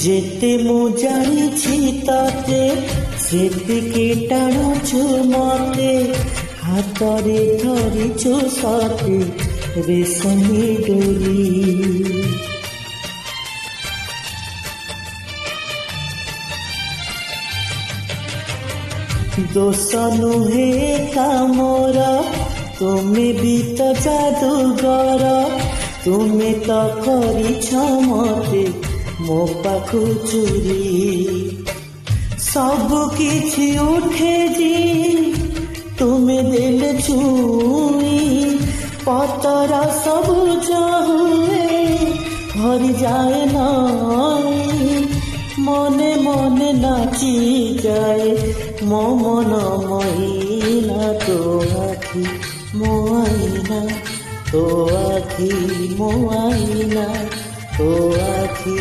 ଯେତେ ମୁଁ ଜାଣିଛି ତତେ ସେତିକି ଟାଣୁଛୁ ମତେ ହାତରେ ଧରିଛୁ ସତେ ରେଶମୀ ଡୋରି ଦୋଷ ନୁହେଁ କାମର ତୁମେ ବି ତ ଯାଦୁଗର ତୁମେ ତ କରିଛ ମତେ ମୋ ପାଖୁ ଚୋରି ସବୁ କିଛି ଉଠେ ଯେ ତୁମେ ଦେଲେ ଛୁଇଁ ପତର ସବୁଜ ହୁଏ ଭରିଯାଏ ନଈ মনে মনে নাচি যায় মো মন মহিনা তো আখি মো আইনা তো আখি মো আইনা তো আখি